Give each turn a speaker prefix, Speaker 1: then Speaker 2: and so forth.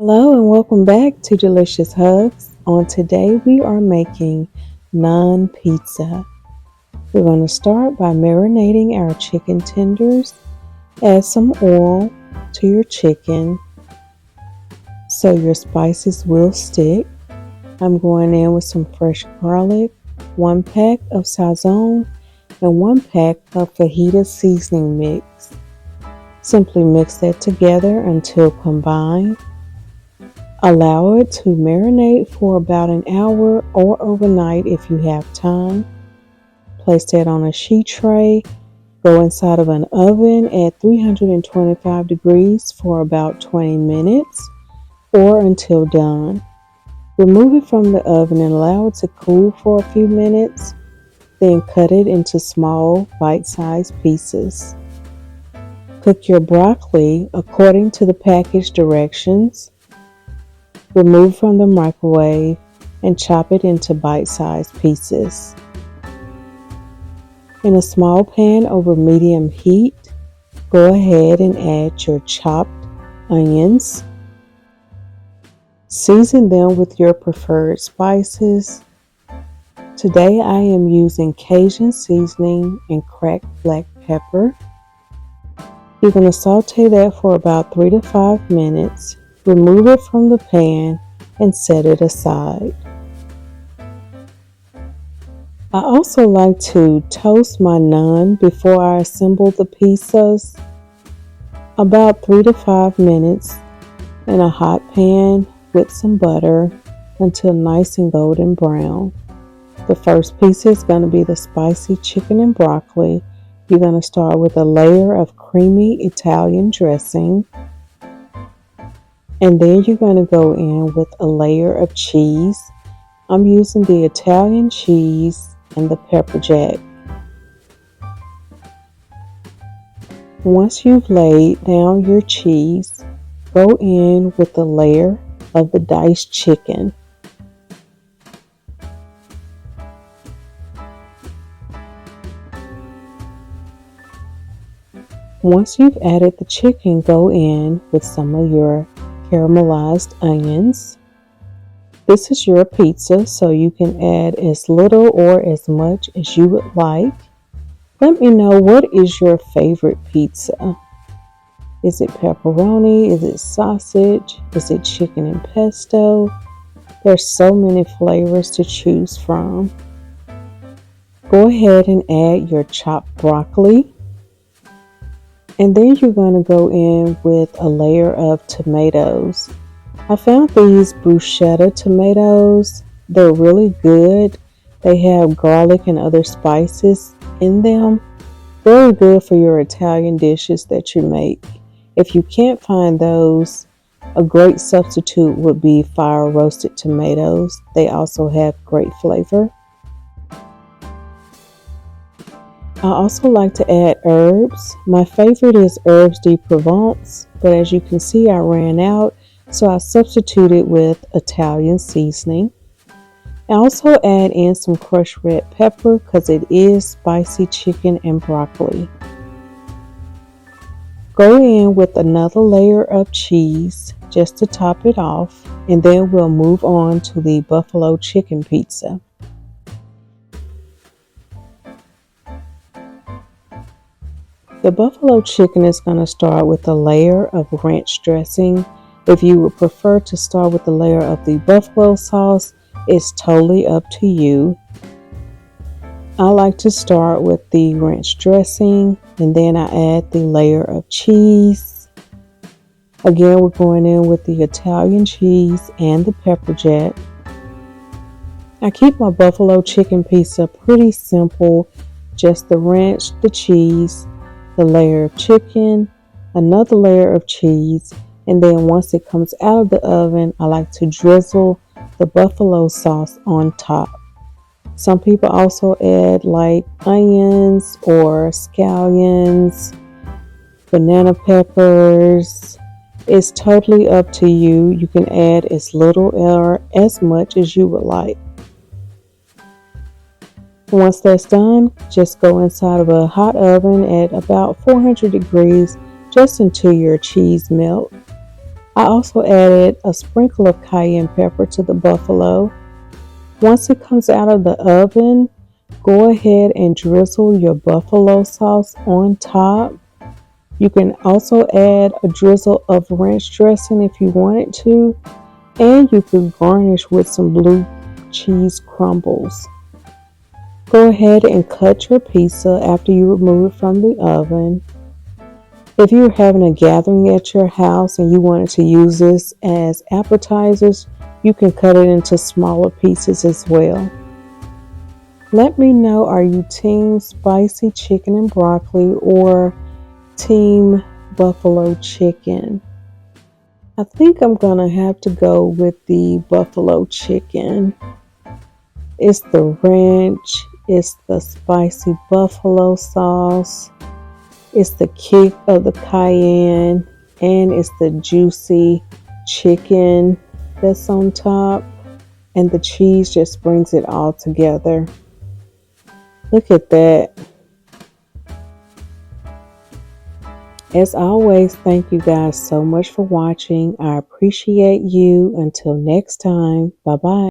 Speaker 1: Hello and welcome back to Delicious Hugs. On today we are making naan pizza. We're going to start by marinating our chicken tenders. Add some oil to your chicken so your spices will stick. I'm going in with some fresh garlic, 1 pack of Sazon, and 1 pack of fajita seasoning mix. Simply mix that together until combined. Allow it to marinate for about an hour or overnight if you have time. Place that on a sheet tray. Go inside of an oven at 325 degrees for about 20 minutes or until done. Remove it from the oven and allow it to cool for a few minutes. Then cut it into small bite-sized pieces. Cook your broccoli according to the package directions. Remove from the microwave and chop it into bite-sized pieces. In a small pan over medium heat, go ahead and add your chopped onions. Season them with your preferred spices. Today I am using Cajun seasoning and cracked black pepper. You're going to saute that for about 3 to 5 minutes. Remove it from the pan and set it aside. I also like to toast my naan before I assemble the pizzas. About 3 to 5 minutes in a hot pan with some butter until nice and golden brown. The first pizza is going to be the spicy chicken and broccoli. You're going to start with a layer of creamy Italian dressing. And then you're going to go in with a layer of cheese. I'm using the Italian cheese and the pepper jack. Once you've laid down your cheese, go in with a layer of the diced chicken. Once you've added the chicken, go in with some of your caramelized onions. This is your pizza, so you can add as little or as much as you would like. Let me know, what is your favorite pizza? Is it pepperoni? Is it sausage? Is it chicken and pesto? There's so many flavors to choose from. Go ahead and add your chopped broccoli. And then you're going to go in with a layer of tomatoes. I found these Bruschetta tomatoes. They're really good. They have garlic and other spices in them. Very good for your Italian dishes that you make. If you can't find those, a great substitute would be fire roasted tomatoes. They also have great flavor. I also like to add herbs. My favorite is herbs de Provence, but as you can see I ran out, so I substituted with Italian seasoning. I also add in some crushed red pepper because it is spicy chicken and broccoli. Go in with another layer of cheese just to top it off, and then we'll move on to the buffalo chicken pizza. The buffalo chicken is going to start with a layer of ranch dressing. If you would prefer to start with a layer of the buffalo sauce, it's totally up to you. I like to start with the ranch dressing and then I add the layer of cheese. Again, we're going in with the Italian cheese and the pepper jack. I keep my buffalo chicken pizza pretty simple, just the ranch, the cheese, the layer of chicken, another layer of cheese, and then once it comes out of the oven, I like to drizzle the buffalo sauce on top. Some people also add like onions or scallions, banana peppers. It's totally up to you. You can add as little or as much as you would like. Once that's done, just go inside of a hot oven at about 400 degrees just until your cheese melts. I also added a sprinkle of cayenne pepper to the buffalo. Once it comes out of the oven, go ahead and drizzle your buffalo sauce on top. You can also add a drizzle of ranch dressing if you wanted to, and you can garnish with some blue cheese crumbles. Go ahead and cut your pizza after you remove it from the oven. If you're having a gathering at your house and you wanted to use this as appetizers, you can cut it into smaller pieces as well. Let me know, are you team spicy chicken and broccoli or team buffalo chicken? I think I'm gonna have to go with the buffalo chicken. It's the ranch, it's the spicy buffalo sauce, it's the kick of the cayenne, and it's the juicy chicken that's on top, and the cheese just brings it all together. Look at that. As always, thank you guys so much for watching. I appreciate you. Until next time, bye bye.